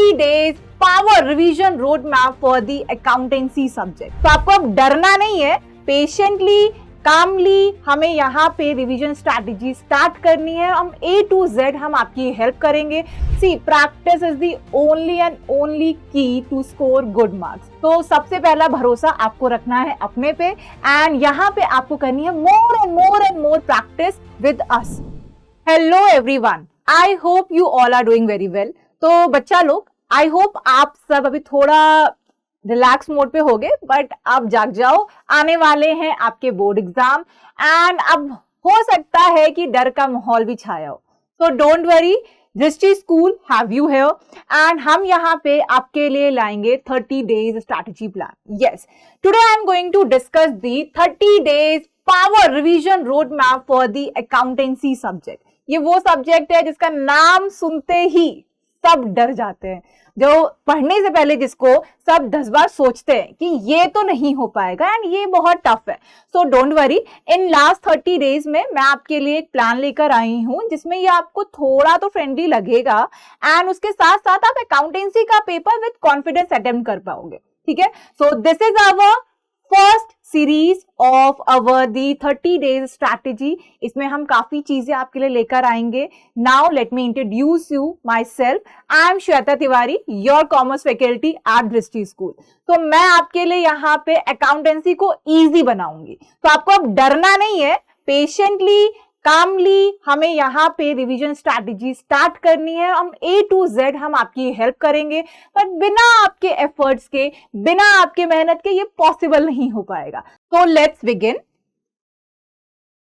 30 days power revision road map for the accountancy subject. तो आपको अब डरना नहीं है, पेशेंटली कामली हमें यहाँ पे रिवीजन स्ट्रैटेजी स्टार्ट करनी है। हम A to Z हम आपकी हेल्प करेंगे। See practice is the only and only key to score good marks. तो सबसे पहला भरोसा आपको रखना है अपने पे एंड यहाँ पे आपको करनी है more and more and more practice with us. Hello everyone, I hope you all are doing very well. तो बच्चा लोग, आई होप आप सब अभी थोड़ा रिलैक्स मोड पे होगे, बट आप जाग जाओ, आने वाले हैं आपके बोर्ड एग्जाम एंड अब हो सकता है कि डर का माहौल भी छाया हो। So don't worry, Drishti school have you here and हम यहाँ पे आपके लिए लाएंगे 30 days strategy plan. Yes, today I am going to discuss the 30 days power revision road map for the accountancy subject. ये वो सब्जेक्ट है जिसका नाम सुनते ही सब डर जाते हैं, जो पढ़ने से पहले जिसको सब 10 बार सोचते हैं कि ये तो नहीं हो पाएगा एंड ये बहुत टफ है। सो don't worry, in last 30 days में मैं आपके लिए एक प्लान लेकर आई हूं जिसमें ये आपको थोड़ा तो फ्रेंडली लगेगा एंड उसके साथ साथ आप अकाउंटेंसी का पेपर विद कॉन्फिडेंस अटेम्प्ट कर पाओगे। ठीक है, so this is our first series of our the 30 days strategy. इसमें हम काफी चीजें आपके लिए लेकर आएंगे। Now let me introduce you myself. I am Shweta Tiwari, your commerce faculty at Drishti school. तो मैं आपके लिए यहाँ पे अकाउंटेंसी को इजी बनाऊंगी। तो आपको अब डरना नहीं है, पेशेंटली कामली हमें यहाँ पे रिवीजन स्ट्रैटेजी स्टार्ट करनी है। हम A to Z हम आपकी हेल्प करेंगे, पर बिना आपके एफर्ट्स के, बिना आपके मेहनत के ये पॉसिबल नहीं हो पाएगा। तो लेट्स बिगिन।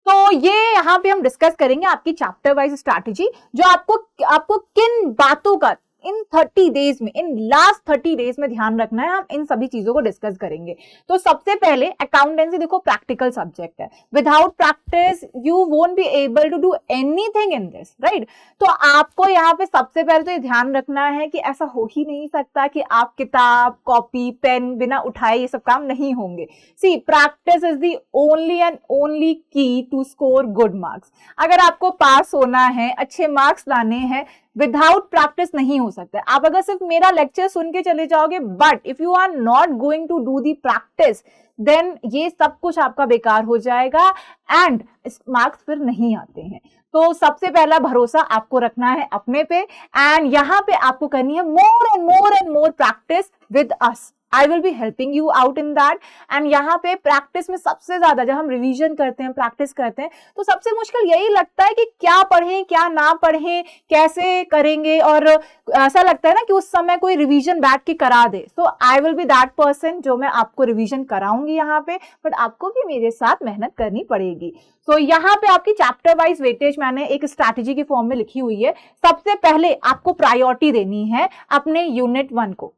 तो ये यहाँ पे हम डिस्कस करेंगे आपकी चैप्टर वाइज स्ट्रैटेजी, जो आपको किन बातों का इन 30 डेज में, इन लास्ट 30 डेज में ध्यान रखना है। हम इन सभी चीजों को डिस्कस करेंगे। तो सबसे पहले अकाउंटेंसी देखो प्रैक्टिकल सब्जेक्ट है। Without practice you won't be able to do anything in this, right. तो आपको यहाँ पे सबसे पहले तो ये ध्यान रखना है कि ऐसा हो ही नहीं सकता कि आप किताब, कॉपी, पेन बिना उठाए ये सब काम नहीं होंगे। See practice is the only and only key to score good marks. अगर आपको पास होना है, अच्छे मार्क्स लाने हैं, विदाउट प्रैक्टिस नहीं हो सकता। आप अगर सिर्फ मेरा लेक्चर सुन के चले जाओगे, but if you are not going to do the practice, then ये सब कुछ आपका बेकार हो जाएगा एंड मार्क्स फिर नहीं आते हैं। तो सबसे पहला भरोसा आपको रखना है अपने पे एंड यहाँ पे आपको करनी है more and more and more practice with us. I will be helping you out in that. And यहाँ पे प्रैक्टिस में सबसे ज्यादा जब हम रिवीजन करते हैं, प्रैक्टिस करते हैं, तो सबसे मुश्किल यही लगता है कि क्या पढ़ें, क्या ना पढ़ें, कैसे करेंगे, और ऐसा लगता है ना कि उस समय कोई रिवीजन बैठ के करा दे। So I will be that person जो मैं आपको रिवीजन कराऊंगी यहाँ पे, बट आपको भी मेरे साथ मेहनत करनी पड़ेगी। सो यहाँ पे आपकी चैप्टर वाइज वेटेज मैंने एक स्ट्रैटेजी के फॉर्म में लिखी हुई है। सबसे पहले आपको प्रायोरिटी देनी है अपने यूनिट 1 को।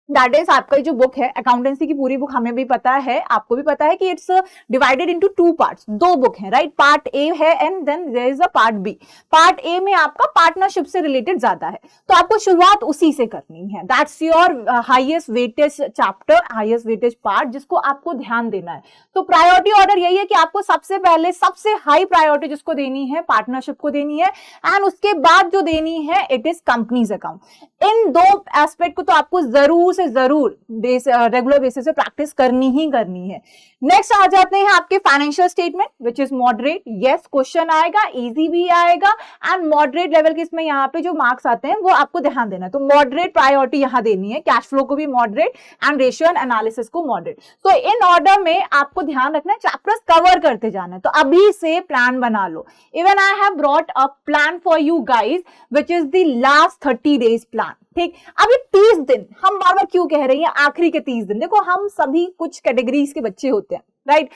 दैट इज आपका जो बुक है अकाउंटेंसी की, पूरी बुक हमें भी पता है, आपको भी पता है कि it's divided into 2 parts. 2 book है, राइट। पार्ट ए है and then there is a part B. पार्ट ए में आपका पार्टनरशिप से रिलेटेड ज्यादा है, तो आपको शुरुआत उसी से करनी है। That's your highest weightage chapter, highest weightage part, जिसको आपको ध्यान देना है। तो प्रायोरिटी ऑर्डर यही है कि आपको सबसे पहले सबसे हाई प्रायोरिटी जिसको देनी है, पार्टनरशिप को देनी है, एंड उसके बाद जो देनी है it is companies account. In 2 aspect को तो आपको जरूर रेगुलर बेसिस पे प्रैक्टिस करनी ही करनी है। नेक्स्ट आ जाते हैं आपके financial statement which is moderate. Yes, question आएगा, इजी भी आएगा एंड मॉडरेट लेवल के इसमें यहाँ पे जो मार्क्स आते हैं वो आपको ध्यान देना है। तो मॉडरेट प्रायोरिटी यहाँ देनी है, कैश फ्लो को भी moderate and ratio and analysis को मॉडरेट। तो इन ऑर्डर में आपको ध्यान रखना है, चैप्टर्स कवर करते जाना है। तो अभी से प्लान बना लो। Even I have brought a plan for you guys which is the last 30 days plan. ठीक, अब ये 30 दिन हम बार बार क्यों कह रहे हैं आखिरी के 30 दिन? देखो, हम सभी कुछ कैटेगरीज के बच्चे होते हैं, राइट।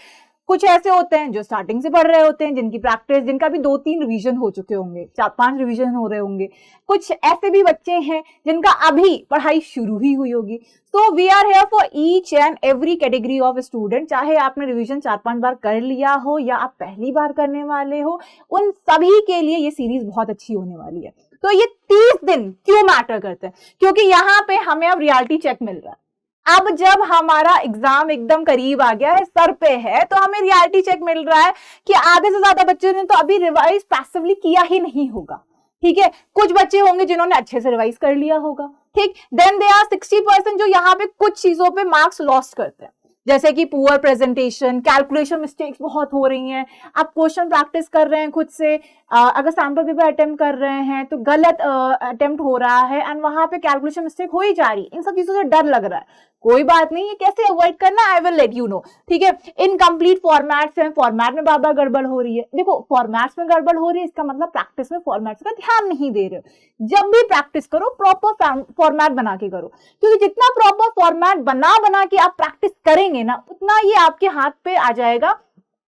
कुछ ऐसे होते हैं जो स्टार्टिंग से पढ़ रहे होते हैं, जिनकी प्रैक्टिस, जिनका भी 2-3 रिवीजन हो चुके होंगे, 4-5 रिवीजन हो रहे होंगे। कुछ ऐसे भी बच्चे हैं जिनका अभी पढ़ाई शुरू ही हुई होगी। So we are here for each and every category of student, चाहे आपने रिवीजन 4-5 बार कर लिया हो या आप पहली बार करने वाले हो, उन सभी के लिए ये सीरीज बहुत अच्छी होने वाली है। तो ये 30 दिन क्यों मैटर करते हैं? क्योंकि यहाँ पे हमें अब रियलिटी चेक मिल रहा है। अब जब हमारा एग्जाम एकदम करीब आ गया है, सर पे है, तो हमें रियलिटी चेक मिल रहा है कि आधे से ज्यादा बच्चों ने तो अभी रिवाइज पैसिवली किया ही नहीं होगा। ठीक है, कुछ बच्चे होंगे जिन्होंने अच्छे से रिवाइज कर लिया होगा, ठीक। देन दे आर 60% जो यहाँ पे कुछ चीजों पे मार्क्स लॉस्ट करते हैं, जैसे कि पुअर प्रेजेंटेशन, कैलकुलेशन मिस्टेक्स बहुत हो रही हैं, आप क्वेश्चन प्रैक्टिस कर रहे हैं खुद से, अगर सैंपल पेपर अटेम्प्ट कर रहे हैं तो गलत अटेम्प्ट हो रहा है एंड वहां पे कैलकुलेशन मिस्टेक हो ही जा रही है, इन सब चीजों से डर लग रहा है, कोई बात नहीं, ये कैसे अवॉइड करना, I will let you know, ठीक है। इनकम्प्लीट फॉर्मेट्स हैं, फॉर्मेट में बार बार गड़बड़ हो रही है, देखो फॉर्मेट्स में गड़बड़ हो रही है इसका मतलब प्रैक्टिस में फॉर्मेट्स का ध्यान नहीं दे रहे हो। जब भी प्रैक्टिस करो प्रॉपर फॉर्मेट बना के करो, क्योंकि जितना प्रॉपर फॉर्मेट बना के आप प्रैक्टिस करेंगे ना, उतना ये आपके हाथ पे आ जाएगा।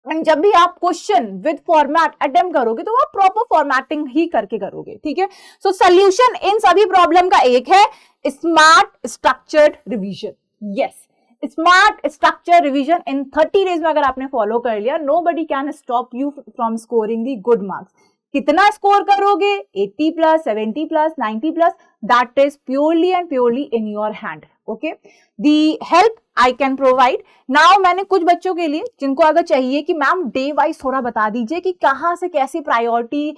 एंड जब भी आप क्वेश्चन विद फॉर्मेट अटेम्प्ट करोगे तो आप प्रॉपर फॉर्मेटिंग ही करके करोगे, ठीक है। सो सॉल्यूशन इन सभी प्रॉब्लम का एक है, smart structured revision. Yes, smart structure revision in 30 days में अगर आपने फॉलो कर लिया, nobody can stop you from scoring the good marks. कितना स्कोर करोगे, 80 plus, 70 plus, 90 plus, that is purely and purely in your hand. Okay, the help I can provide now, मैंने कुछ बच्चों के लिए जिनको अगर चाहिए कि मैम डे वाइज थोड़ा बता दीजिए कि कहाँ से कैसी प्रायोरिटी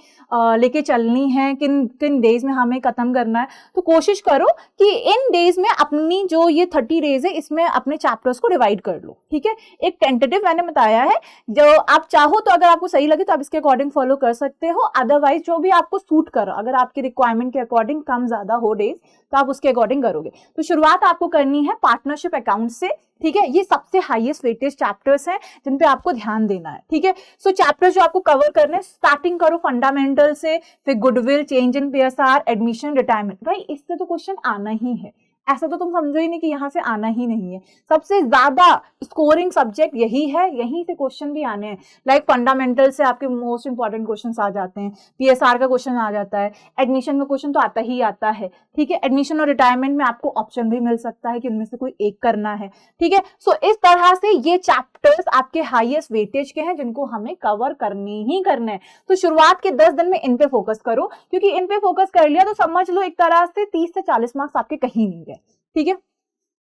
लेके चलनी है, किन किन डेज में हमें खत्म करना है, तो कोशिश करो कि इन डेज में अपनी जो ये 30 डेज है इसमें अपने चैप्टर्स को डिवाइड कर लो, ठीक है। एक टेंटेटिव मैंने बताया है, जो आप चाहो तो अगर आपको सही लगे तो आप इसके अकॉर्डिंग फॉलो कर सकते हो, अदरवाइज जो भी आपको सूट करो, अगर आपकी रिक्वायरमेंट के अकॉर्डिंग कम ज्यादा हो डेज तो आप उसके अकॉर्डिंग करोगे। तो शुरुआत आपको करनी है पार्टनरशिप अकाउंट से, ठीक है। ये सबसे हाईएस्ट वेटेज चैप्टर्स हैं जिन पे आपको ध्यान देना है, ठीक है। सो चैप्टर्स जो आपको कवर करने हैं, स्टार्टिंग करो फंडामेंटल से, फिर goodwill, change in PSR, admission, retirement. भाई इससे तो क्वेश्चन आना ही है, ऐसा तो तुम समझो ही नहीं कि यहाँ से आना ही नहीं है। सबसे ज्यादा स्कोरिंग सब्जेक्ट यही है, यहीं से क्वेश्चन भी आने हैं। लाइक फंडामेंटल से आपके मोस्ट इंपॉर्टेंट क्वेश्चंस आ जाते हैं, पीएसआर का क्वेश्चन आ जाता है, एडमिशन में क्वेश्चन तो आता ही आता है, ठीक है। एडमिशन और रिटायरमेंट में आपको ऑप्शन भी मिल सकता है कि उनमें से कोई एक करना है, ठीक है। सो इस तरह से ये चैप्टर्स आपके हाईएस्ट वेटेज के हैं जिनको हमें कवर करने ही करने हैं। तो शुरुआत के 10 दिन में इन पे फोकस करो, क्योंकि इन पे फोकस कर लिया तो समझ लो एक तरह से 30 से 40 मार्क्स आपके कहीं नहीं गए, ठीक है।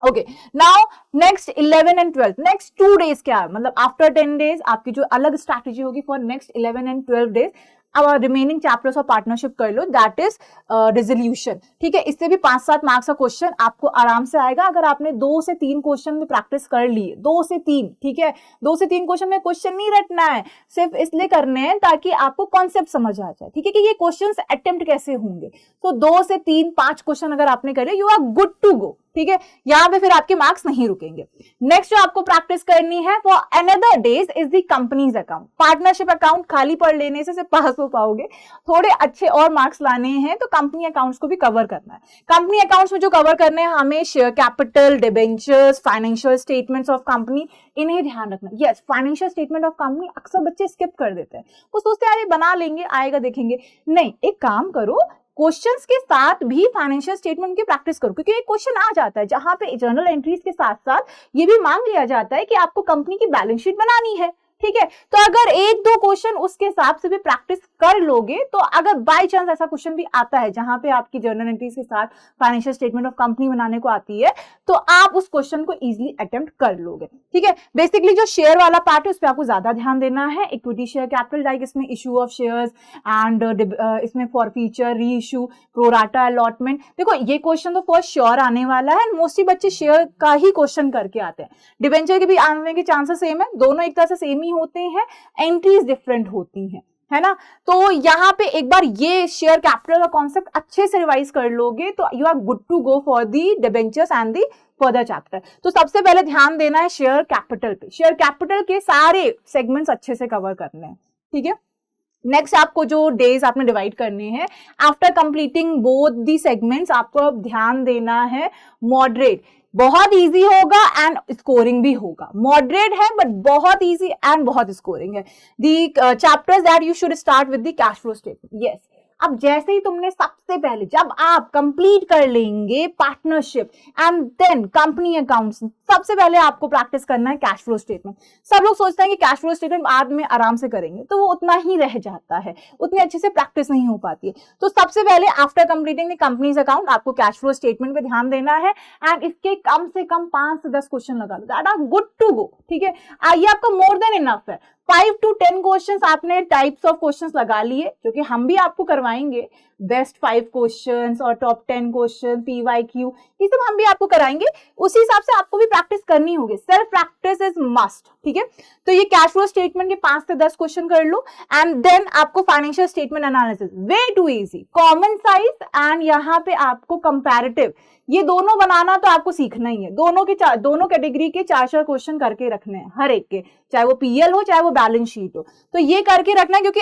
Okay, now next 11 and 12, next 2 days क्या है, मतलब आफ्टर 10 डेज आपकी जो अलग स्ट्रैटेजी होगी फॉर नेक्स्ट 11 एंड 12 डेज, अब रिमेनिंग चैप्टर्स ऑफ पार्टनरशिप कर लो, दैट इज रिजोल्यूशन, ठीक है। इससे भी 5-7 मार्क्स का क्वेश्चन आपको आराम से आएगा अगर आपने 2 से 3 क्वेश्चन में प्रैक्टिस कर लिए, 2 से 3, ठीक है। 2 से 3 क्वेश्चन में क्वेश्चन नहीं रटना है, सिर्फ इसलिए करने हैं ताकि आपको कॉन्सेप्ट समझ आ जाए, ठीक है, कि ये क्वेश्चन अटेम्प्ट कैसे होंगे। तो 2 से 3, 5 क्वेश्चन अगर आपने करे, you are good to go, ठीक है। यहाँ पे फिर आपके मार्क्स नहीं रुकेंगे। नेक्स्ट जो आपको प्रैक्टिस करनी है for another days is the companies account. Partnership account खाली पढ़ लेने से पास हो पाओगे, थोड़े अच्छे और मार्क्स लाने हैं तो कंपनी अकाउंट्स को भी कवर करना है। कंपनी अकाउंट्स में जो कवर करने हैं हमें share capital, debentures, financial statements of company, इन्हें ध्यान रखना। Yes, financial statement of company अक्सर बच्चे स्किप कर देते हैं, वो सोचते हैं अरे बना लेंगे, आएगा देखेंगे। नहीं, एक काम करो, क्वेश्चंस के साथ भी फाइनेंशियल स्टेटमेंट की प्रैक्टिस करो, क्योंकि एक क्वेश्चन आ जाता है जहां पे जर्नल एंट्रीज के साथ साथ ये भी मांग लिया जाता है कि आपको कंपनी की बैलेंस शीट बनानी है, ठीक है। तो अगर 1-2 क्वेश्चन उसके हिसाब से भी प्रैक्टिस कर लोगे, तो अगर बाय चांस ऐसा क्वेश्चन भी आता है जहां पे आपकी जर्नल एंट्रीज के साथ फाइनेंशियल स्टेटमेंट ऑफ कंपनी बनाने को आती है, तो आप उस क्वेश्चन को इजीली अटेम्प्ट कर लोगे, ठीक है। बेसिकली जो शेयर वाला पार्ट है उस पर आपको ज्यादा ध्यान देना है। इक्विटी शेयर कैपिटल, लाइक इसमें इशू ऑफ शेयर्स एंड इसमें फॉरफीचर, री इशू, प्रोराटा अलॉटमेंट। देखो ये क्वेश्चन तो फर्स्ट श्योर आने वाला है, मोस्टली बच्चे शेयर का ही क्वेश्चन करके आते हैं। डिबेंचर के भी आने के चांसेस सेम है, दोनों एक तरह से सेम ही होते हैं, एंट्रीज डिफरेंट होती हैं, है ना। तो यहाँ पे एक बार ये शेयर कैपिटल का कॉन्सेप्ट अच्छे से रिवाइज कर लोगे तो you are good to go for the debentures and the further chapter. तो सबसे पहले ध्यान देना है शेयर कैपिटल पे, शेयर कैपिटल के सारे सेगमेंट्स अच्छे से कवर करने हैं, ठीक है। नेक्स्ट आपको जो डेज आपने डिवाइड करने हैं, after completing both the segments आपको अब ध्यान देना है मॉडरेट। बहुत इजी होगा एंड स्कोरिंग भी होगा, मॉडरेट है बट बहुत इजी एंड बहुत स्कोरिंग है। The chapters that you should start with the cash flow statement. Yes, अब जैसे ही तुमने सबसे पहले जब आप कंप्लीट कर लेंगे partnership and then company accounts, सबसे पहले आपको प्रैक्टिस करना है कैश फ्लो स्टेटमेंट। सब लोग सोचते हैं कि कैश फ्लो स्टेटमेंट बाद में आराम से करेंगे, तो वो उतना ही रह जाता है, उतनी अच्छे से प्रैक्टिस नहीं हो पाती है। तो सबसे पहले after completing the companies account आपको कैश फ्लो स्टेटमेंट पे ध्यान देना है एंड इसके कम से कम 5 से 10 क्वेश्चन लगा लो, that are good to go, ठीक है। ये आपका मोर देन इनफ है। 5 to 10 क्वेश्चंस आपने टाइप्स ऑफ क्वेश्चंस लगा लिए, जो कि हम भी आपको करवाएंगे, बेस्ट 5 क्वेश्चंस और टॉप 10 क्वेश्चन, पीवाईक्यू, ये सब हम भी आपको कराएंगे। उसी हिसाब से आपको भी प्रैक्टिस करनी होगी, सेल्फ प्रैक्टिस इज मस्ट, ठीक है। तो ये कैश फ्लो स्टेटमेंट के 5 से 10 क्वेश्चन कर लो, एंड देन आपको financial statement analysis, way too easy, common size and यहाँ पे आपको कंपैरेटिव, ये दोनों बनाना तो आपको सीखना ही है। दोनों कैटेगरी के 4 क्वेश्चन करके रखने हैं हर एक के, चाहे वो पीएल हो चाहे वो बैलेंस शीट हो, तो ये करके रखना है, क्योंकि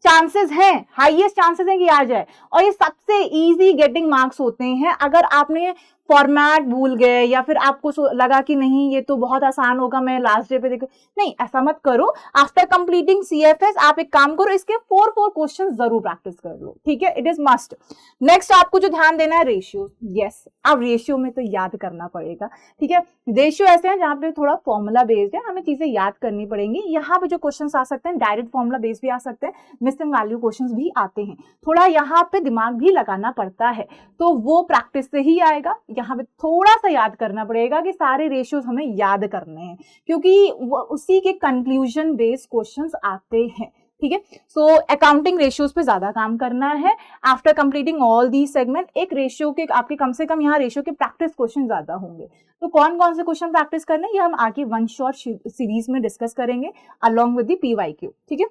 चांसेस हैं, हाईएस्ट चांसेस हैं कि आ जाए, और ये सबसे इजी गेटिंग मार्क्स होते हैं। अगर आपने फॉर्मेट भूल गए या फिर आपको लगा कि नहीं ये तो बहुत आसान होगा, मैं लास्ट डे पे देखो, नहीं, ऐसा मत करो। आफ्टर कंप्लीटिंग सीएफएस आप एक काम करो, इसके 4 क्वेश्चन जरूर प्रैक्टिस कर लो, ठीक है, इट इज मस्ट। नेक्स्ट आपको जो ध्यान देना है, रेशियो। यस, अब रेशियो में तो याद करना पड़ेगा, ठीक है। रेशियो ऐसे हैं जहाँ पे थोड़ा फॉर्मूला बेस्ड है, हमें चीजें याद करनी पड़ेंगी। यहाँ पे जो क्वेश्चन आ सकते हैं डायरेक्ट फॉर्मूला बेस्ड भी आ सकते हैं, मिसिंग वैल्यू क्वेश्चन भी आते हैं, थोड़ा यहाँ पे दिमाग भी लगाना पड़ता है, तो वो प्रैक्टिस से ही आएगा। यहाँ पे थोड़ा सा याद करना पड़ेगा कि सारे रेशियोज हमें याद करने हैं, क्योंकि उसी के कंक्लूजन बेस्ड क्वेश्चंस आते हैं, ठीक है। सो अकाउंटिंग रेशियोज पे ज्यादा काम करना है। After completing all the segment, एक रेशियो के आपके कम से कम यहाँ रेशियो के प्रैक्टिस क्वेश्चन ज्यादा होंगे। तो कौन कौन से क्वेश्चन प्रैक्टिस करने हैं ये हम आगे वन शॉट सीरीज में डिस्कस करेंगे अलॉन्ग विद द पीवाईक्यू, ठीक है।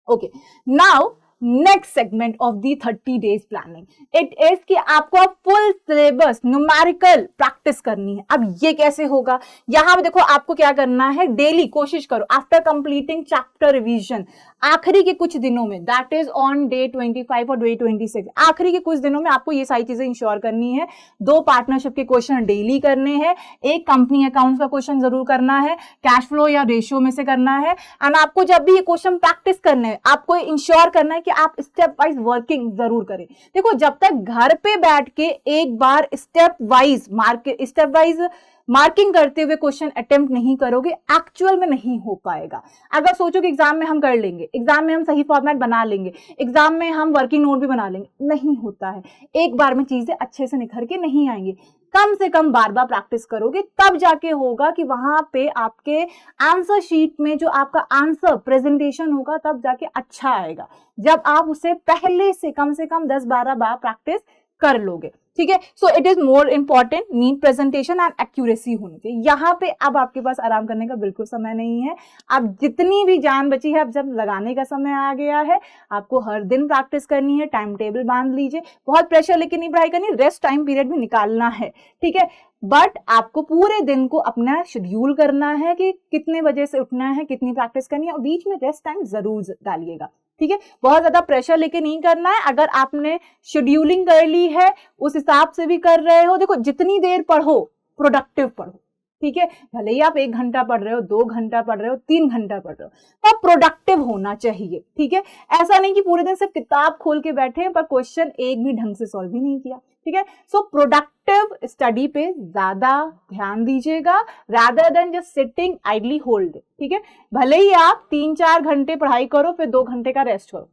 Okay, now next segment of the 30 days planning, it is कि आपको अब फुल सिलेबस न्यूमेरिकल प्रैक्टिस करनी है। अब ये कैसे होगा, यहां पे देखो आपको क्या करना है, डेली कोशिश करो आफ्टर कंप्लीटिंग चैप्टर रिवीजन, आखिरी के कुछ दिनों में, दैट इज ऑन डे 25 और डे 26, आखिरी के कुछ दिनों में आपको ये सारी चीजें इंश्योर करनी है। 2 पार्टनरशिप के क्वेश्चन डेली करने हैं, एक कंपनी अकाउंट का क्वेश्चन जरूर करना है, कैश फ्लो या रेशियो में से करना है। एंड आपको जब भी ये क्वेश्चन प्रैक्टिस करने हैं, आपको इंश्योर करना है कि आप स्टेप वाइज वर्किंग जरूर करें। देखो, जब तक घर पे बैठ के एक बार स्टेप वाइज मार्किंग करते हुए क्वेश्चन अटेम्प्ट नहीं करोगे, एक्चुअल में नहीं हो पाएगा। अगर सोचो कि एग्जाम में हम कर लेंगे, एग्जाम में हम सही फॉर्मेट बना लेंगे, एग्जाम में हम वर्किंग नोट भी बना लेंगे, नहीं होता है। एक बार में चीजें अच्छे से निखर के नहीं आएंगी। कम से कम बार बार प्रैक्टिस करोगे, तब जाके होगा कि वहां पे आपके आंसर शीट में जो आपका आंसर प्रेजेंटेशन होगा, तब जाके अच्छा आएगा, जब आप उसे पहले से कम 10-12 बार प्रैक्टिस कर लोगे, ठीक है। So it is more important, neat presentation and accuracy होनी चाहिए। यहाँ पे अब आपके पास आराम करने का बिल्कुल समय नहीं है। अब जितनी भी जान बची है, अब जब लगाने का समय आ गया है, आपको हर दिन प्रैक्टिस करनी है, टाइम टेबल बांध लीजिए, बहुत प्रेशर लेके नहीं पढ़ाई करनी, रेस्ट टाइम पीरियड भी निकालना है, ठीक है। बट आपको पूरे दिन को अपना शेड्यूल करना है कि कितने बजे से उठना है, कितनी प्रैक्टिस करनी है, और बीच में रेस्ट टाइम जरूर डालिएगा, ठीक है। बहुत ज्यादा प्रेशर लेके नहीं करना है। अगर आपने शेड्यूलिंग कर ली है, उस हिसाब से भी कर रहे हो, देखो जितनी देर पढ़ो प्रोडक्टिव पढ़ो, ठीक है। भले ही आप 1 घंटा पढ़ रहे हो, 2 घंटा पढ़ रहे हो, 3 घंटा पढ़ रहे हो, तो प्रोडक्टिव होना चाहिए, ठीक है। ऐसा नहीं कि पूरे दिन सिर्फ किताब खोल के बैठे पर क्वेश्चन एक भी ढंग से सॉल्व भी नहीं किया, ठीक है। सो प्रोडक्टिव स्टडी पे ज्यादा ध्यान दीजिएगा, rather than just sitting ideally hold, ठीक है। भले ही आप 3-4 घंटे पढ़ाई करो, फिर 2 घंटे का रेस्ट करो,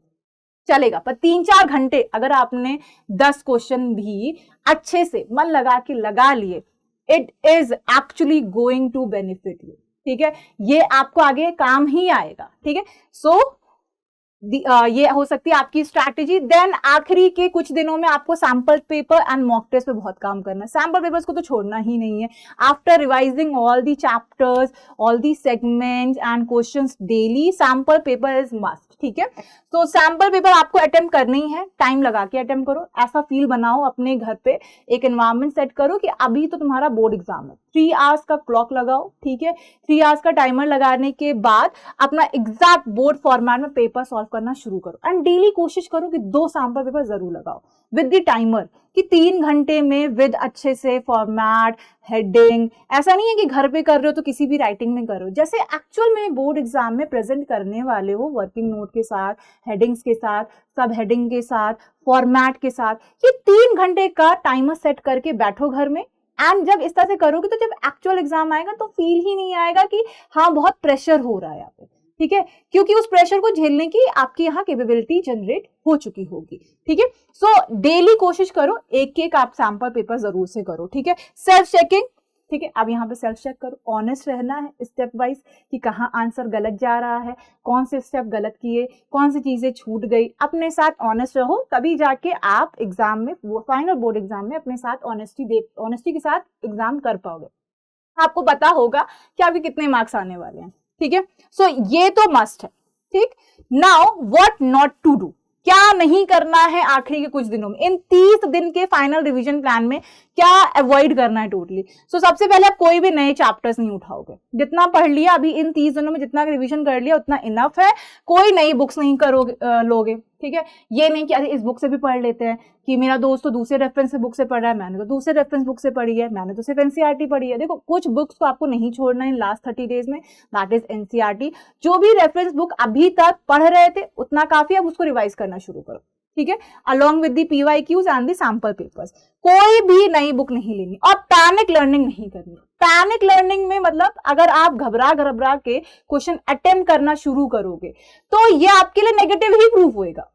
चलेगा, पर 3-4 घंटे अगर आपने 10 क्वेश्चन भी अच्छे से मन लगा के लगा लिए, it is actually going to benefit you, ठीक है। ये आपको आगे काम ही आएगा, ठीक है। सो ये हो सकती है आपकी स्ट्रैटेजी। देन आखिरी के कुछ दिनों में आपको sample paper and mock test पे बहुत काम करना है। सैंपल पेपर्स को तो छोड़ना ही नहीं है। After revising all the chapters, all the segments and questions daily, sample paper is must, ठीक है। तो सैंपल पेपर आपको अटेम्प्ट करनी है, टाइम लगा के अटेम्प्ट करो, ऐसा फील बनाओ अपने घर पे, एक एनवायरमेंट सेट करो कि अभी तो तुम्हारा बोर्ड एग्जाम है। 3 आवर्स का क्लॉक लगाओ, ठीक है। 3 आवर्स का टाइमर लगाने के बाद अपना एग्जैक्ट बोर्ड फॉर्मेट में पेपर सॉल्व करना शुरू करो, एंड डेली कोशिश करो कि 2 सैंपल पेपर जरूर लगाओ विद द टाइमर, कि 3 घंटे में विद अच्छे से फॉर्मेट, हेडिंग। ऐसा नहीं है कि घर पे कर रहे हो तो किसी भी राइटिंग में करो, जैसे एक्चुअल में बोर्ड एग्जाम में प्रेजेंट करने वाले हो, वर्किंग नोट के साथ, हेडिंग्स के साथ, सब हेडिंग के साथ, फॉर्मेट के साथ। ये 3 घंटे का टाइमर सेट करके बैठो घर में, एंड जब इस तरह से करोगे तो जब एक्चुअल एग्जाम आएगा तो फील ही नहीं आएगा कि हाँ बहुत प्रेशर हो रहा है यहाँ पे, ठीक है, क्योंकि उस प्रेशर को झेलने की आपकी यहाँ कैपेबिलिटी जनरेट हो चुकी होगी, ठीक है। सो डेली कोशिश करो, एक आप सैंपल पेपर जरूर से करो, ठीक है। सेल्फ चेकिंग ठीक है। अब यहाँ पे सेल्फ चेक करो, ऑनेस्ट रहना है स्टेप वाइज कि कहाँ आंसर गलत जा रहा है, कौन से स्टेप गलत किए, कौन सी चीजें छूट गई। अपने साथ ऑनेस्ट रहो, तभी जाके आप एग्जाम में, वो फाइनल बोर्ड एग्जाम में अपने साथ ऑनेस्टी के साथ एग्जाम कर पाओगे। आपको पता होगा कि आपके कितने मार्क्स आने वाले हैं, ठीक है। सो ये तो मस्ट है, ठीक। Now what not to do, क्या नहीं करना है आखिरी के कुछ दिनों में, इन 30 दिन के फाइनल रिवीजन प्लान में क्या अवॉइड करना है टोटली। सो सबसे पहले आप कोई भी नए चैप्टर्स नहीं उठाओगे, जितना पढ़ लिया अभी इन 30 दिनों में, जितना रिवीजन कर लिया उतना इनफ है। कोई नई बुक्स नहीं करोगे लोगे, ठीक है। ये नहीं कि अरे इस बुक से भी पढ़ लेते हैं, कि मेरा दोस्त तो दूसरे रेफरेंस बुक से पढ़ रहा है, मैंने तो दूसरे रेफरेंस बुक से पढ़ी है, मैंने तो सिर्फ एनसीईआरटी पढ़ी है। देखो कुछ बुक्स को आपको नहीं छोड़ना है लास्ट 30 डेज में, दैट इज एनसीईआरटी। जो भी रेफरेंस बुक अभी तक पढ़ रहे थे उतना काफी, अब उसको रिवाइज करना शुरू करो, ठीक है, along with the PYQs and the sample papers. कोई भी नई बुक नहीं लेनी और पैनिक लर्निंग नहीं करनी। पैनिक लर्निंग में मतलब अगर आप घबरा के क्वेश्चन अटेम्प्ट करना शुरू करोगे तो ये आपके लिए नेगेटिव ही प्रूफ होएगा,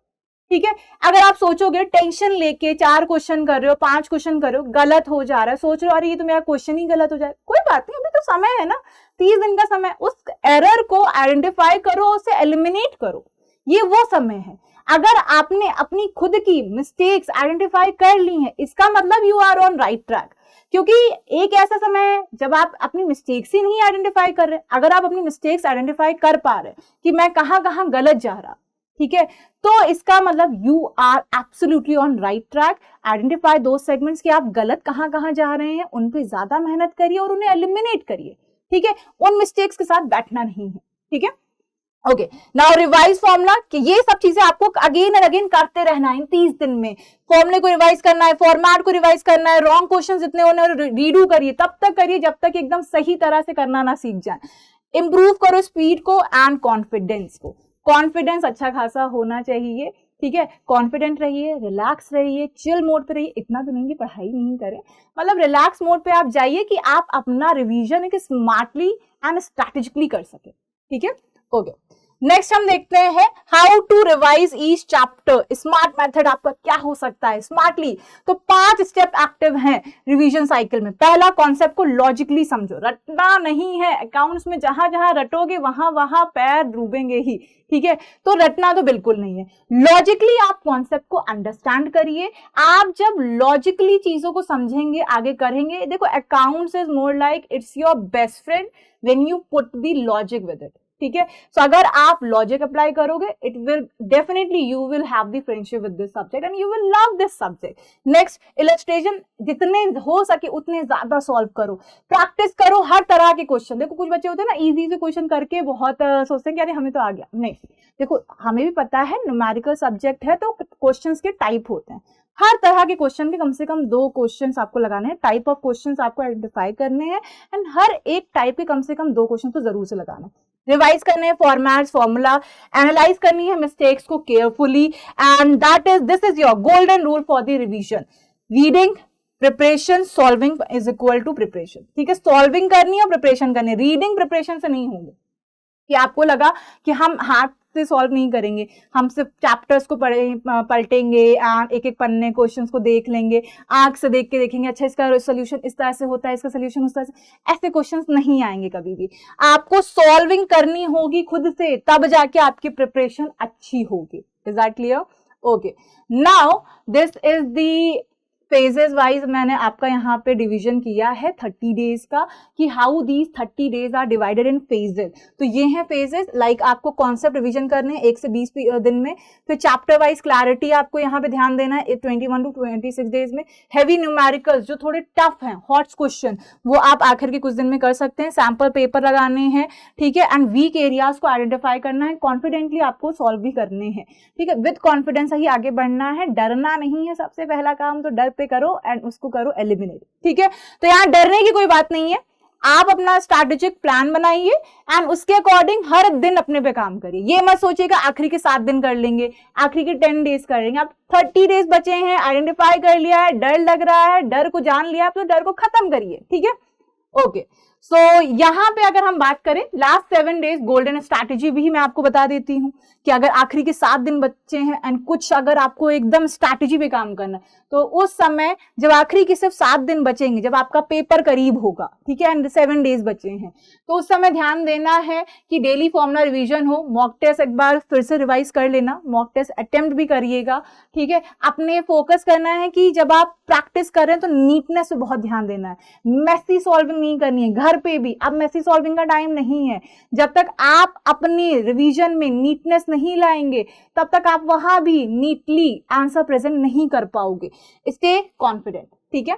ठीक है। अगर आप सोचोगे टेंशन लेके 4 क्वेश्चन कर रहे हो, 5 क्वेश्चन कर रहे हो, गलत हो जा रहा है, सोच रहे हो अरे ये तो मेरा क्वेश्चन ही गलत हो जाए, कोई बात नहीं, अभी तो समय है ना, 30 दिन का समय। उस एरर को आइडेंटिफाई करो, उसे एलिमिनेट करो, ये वो समय है। अगर आपने अपनी खुद की मिस्टेक्स आइडेंटिफाई कर ली हैं, इसका मतलब you are on right track. क्योंकि एक ऐसा समय है जब आप अपनी मिस्टेक्स ही नहीं आइडेंटिफाई कर रहे। अगर आप अपनी मिस्टेक्स आइडेंटिफाई कर पा रहे कि मैं कहां गलत जा रहा, ठीक है, तो इसका मतलब you are absolutely on right track. Identify दो सेगमेंट्स कि आप गलत कहां जा रहे हैं, उन पे ज्यादा मेहनत करिए और उन्हें एलिमिनेट करिए, ठीक है। उन मिस्टेक्स के साथ बैठना नहीं है, ठीक है। ओके, नाउ रिवाइज फॉर्मूला, कि ये सब चीजें आपको अगेन एंड अगेन करते रहना है इन 30 दिन में। फॉर्मूले को रिवाइज करना है, फॉर्मेट को रिवाइज करना है, रॉन्ग क्वेश्चन जितने होने रीडू करिए, तब तक करिए जब तक एकदम सही तरह से करना ना सीख जाए। इंप्रूव करो स्पीड को एंड कॉन्फिडेंस को। कॉन्फिडेंस अच्छा खासा होना चाहिए, ठीक है। कॉन्फिडेंट रहिए, रिलैक्स रहिए, चिल मोड पे रहिए। इतना भी नहीं कि पढ़ाई नहीं करें, मतलब रिलैक्स मोड पे आप जाइए कि आप अपना रिवीजन एक स्मार्टली एंड स्ट्रैटेजिकली कर सके, ठीक है। ओके, नेक्स्ट हम देखते हैं how to revise each chapter. Smart method आपका क्या हो सकता है स्मार्टली। तो 5 स्टेप एक्टिव हैं रिवीजन साइकिल में। पहला, कॉन्सेप्ट को लॉजिकली समझो, रटना नहीं है। अकाउंट्स में जहां जहां रटोगे वहां वहां पैर डूबेंगे ही, ठीक है। तो रटना तो बिल्कुल नहीं है। लॉजिकली आप कॉन्सेप्ट को अंडरस्टैंड करिए। आप जब लॉजिकली चीजों को समझेंगे, आगे करेंगे, देखो accounts is more like it's your best friend when you put the logic with it, ठीक है। सो अगर आप लॉजिक अप्लाई करोगे, it will definitely you will have the friendship with this subject and you will love this subject. Next, illustration जितने हो सके उतने ज्यादा सॉल्व करो, प्रैक्टिस करो हर तरह के क्वेश्चन। देखो कुछ बच्चे होते हैं ना, इजी से क्वेश्चन करके बहुत सोचते हैं कि अरे हमें तो आ गया। नहीं, देखो हमें भी पता है न्यूमेरिकल सब्जेक्ट है तो क्वेश्चंस के टाइप होते हैं। हर तरह के क्वेश्चन के कम से कम 2 क्वेश्चंस आपको लगाने हैं, टाइप ऑफ क्वेश्चंस आपको आइडेंटिफाई करने हैं एंड हर एक टाइप के कम से कम 2 क्वेश्चन तो जरूर से लगाना है। रिवाइज करने हैं फॉर्मेट्स, फॉर्मूला, एनालाइज करनी है मिस्टेक्स को carefully and this is your golden rule for the revision. Reading, preparation, solving is equal to preparation, ठीक है। सॉल्विंग करनी है और प्रिपरेशन करनी है, रीडिंग प्रिपरेशन से नहीं होंगे कि आपको लगा कि हम हाथ से सॉल्व नहीं करेंगे, हम सिर्फ चैप्टर्स को पलटेंगे, एक एक पन्ने क्वेश्चंस को देख लेंगे, आंख से देख के देखेंगे अच्छा इसका सोल्यूशन इस तरह से होता है, इसका सोल्यूशन उस तरह से। ऐसे क्वेश्चंस नहीं आएंगे कभी भी। आपको सॉल्विंग करनी होगी खुद से, तब जाके आपकी प्रिपरेशन अच्छी होगी। Is that clear? Okay, now this is the phases wise मैंने आपका यहाँ पे डिवीजन किया है 30 डेज का, कि how these 30 days are divided in phases. तो ये हैं फेजेस, लाइक आपको कॉन्सेप्ट रिवीजन करने हैं 1 से 20 दिन में। फिर चैप्टर वाइज क्लैरिटी आपको यहाँ पे ध्यान देना है 21 to 26 डेज में। हैवी न्यूमेरिकल्स जो थोड़े टफ हैं, हॉट क्वेश्चन, वो आप आखिर के कुछ दिन में कर सकते हैं। सैंपल पेपर लगाने हैं, ठीक है, एंड वीक एरियाज को आइडेंटिफाई करना है, कॉन्फिडेंटली आपको सॉल्व भी करने हैं, ठीक है। विद कॉन्फिडेंस ही आगे बढ़ना है, डरना नहीं है। सबसे पहला काम तो डर पे करो एंड उसको करो एलिमिनेट, ठीक है। तो यहाँ डरने की कोई बात नहीं है। आप अपना स्ट्रैटेजिक प्लान बनाइए एंड उसके अकॉर्डिंग हर दिन अपने पे काम करिए। ये मत सोचिएगा आखिरी के 7 दिन कर लेंगे, आखिरी के 10 डेज कर लेंगे। आप 30 डेज बचे हैं, आइडेंटिफाई कर लिया है, डर लग रहा है, डर को जान लिया, आप तो डर को खत्म करिए, ठीक है। ओके, सो यहाँ पे अगर हम बात करें लास्ट 7 डेज गोल्डन स्ट्रैटेजी भी मैं आपको बता देती हूँ कि अगर आखिरी के 7 दिन बचे हैं एंड कुछ अगर आपको एकदम स्ट्रैटेजी पे काम करना है तो उस समय जब आखिरी के सिर्फ 7 दिन बचेंगे, जब आपका पेपर करीब होगा, ठीक है, एंड 7 डेज बचे हैं, तो उस समय ध्यान देना है कि डेली फॉर्मुला रिवीजन हो, मॉक टेस्ट एक बार फिर से रिवाइज कर लेना, मॉक टेस्ट अटेम्प्ट भी करिएगा, ठीक है। अपने फोकस करना है कि जब आप प्रैक्टिस कर रहे हैं तो नीटनेस पे बहुत ध्यान देना है, मेसी सॉल्विंग नहीं करनी है घर पे भी। अब मेसी सॉल्विंग का टाइम नहीं है, जब तक आप अपनी रिवीजन में नीटनेस नहीं लाएंगे तब तक आप वहां भी नीटली आंसर प्रेजेंट नहीं कर पाओगे। स्टे कॉन्फिडेंट, ठीक है।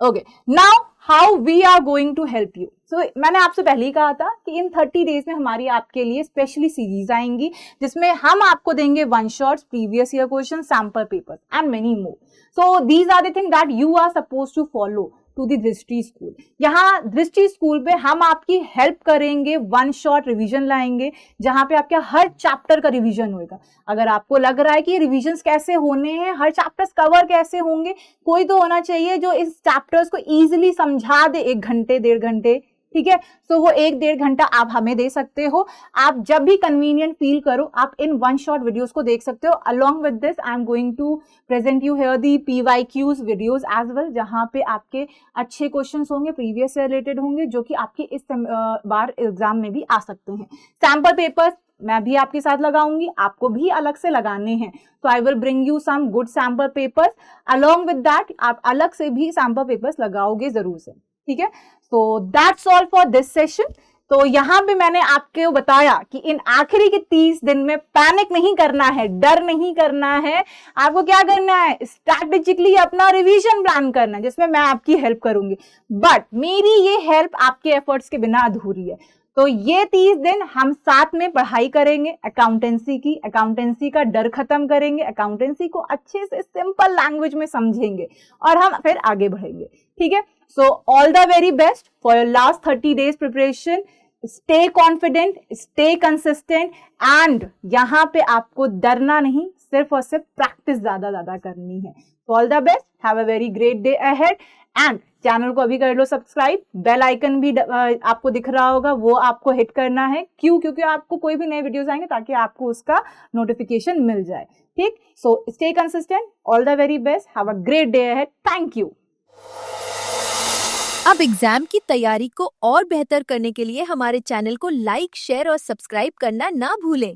Okay, now how we are going to help you. So मैंने आपसे पहले ही कहा था कि इन 30 डेज में हमारी आपके लिए स्पेशली सीरीज आएंगी जिसमें हम आपको देंगे one shots, previous year question, sample paper and many more. So these are the thing that you are suppose to follow to the Drishti school. यहाँ दृष्टि स्कूल पे हम आपकी हेल्प करेंगे, वन शॉट रिवीजन लाएंगे जहां पे आपके हर चैप्टर का रिवीजन होगा। अगर आपको लग रहा है कि रिवीजन्स कैसे होने हैं, हर चैप्टर्स कवर कैसे होंगे, कोई तो होना चाहिए जो इस चैप्टर्स को इजीली समझा दे 1 घंटे 1.5 घंटे, ठीक है। सो वो 1-1.5 घंटा आप हमें दे सकते हो। आप जब भी कन्वीनियंट फील करो आप इन वन शॉट वीडियोस को देख सकते हो। Along with this I am going to present you here the PYQs videos as well, जहां पे आपके अच्छे क्वेश्चंस होंगे, प्रीवियस से रिलेटेड होंगे, जो कि आपके इस बार एग्जाम में भी आ सकते हैं। सैंपल पेपर्स मैं भी आपके साथ लगाऊंगी, आपको भी अलग से लगाने हैं, तो I will bring you some good sample papers. Along with that आप अलग से भी सैंपल पेपर्स लगाओगे जरूर से, ठीक है। तो that's all for this session. तो यहाँ पे मैंने आपको बताया कि इन आखिरी के 30 दिन में पैनिक नहीं करना है, डर नहीं करना है, आपको क्या करना है, स्ट्रैटेजिकली अपना रिवीजन प्लान करना है, जिसमें मैं आपकी हेल्प करूंगी। बट मेरी ये हेल्प आपके एफर्ट्स के बिना अधूरी है। तो ये 30 दिन हम साथ में पढ़ाई करेंगे अकाउंटेंसी की, अकाउंटेंसी का डर खत्म करेंगे, अकाउंटेंसी को अच्छे से सिंपल लैंग्वेज में समझेंगे और हम फिर आगे बढ़ेंगे, ठीक है। So all the very best for your last 30 days preparation. Stay confident, stay consistent and यहाँ पे आपको डरना नहीं, सिर्फ और सिर्फ प्रैक्टिस ज्यादा करनी है। All the best, have a very great day ahead and channel को अभी कर लो सब्सक्राइब, बेल आइकन भी आपको दिख रहा होगा, वो आपको हिट करना है। क्यों? क्योंकि आपको कोई भी नए वीडियोस आएंगे ताकि आपको उसका नोटिफिकेशन मिल जाए, ठीक। So stay consistent, all the very best, have a great day ahead, thank you. अब एग्जाम की तैयारी को और बेहतर करने के लिए हमारे चैनल को लाइक, शेयर और सब्सक्राइब करना ना भूलें।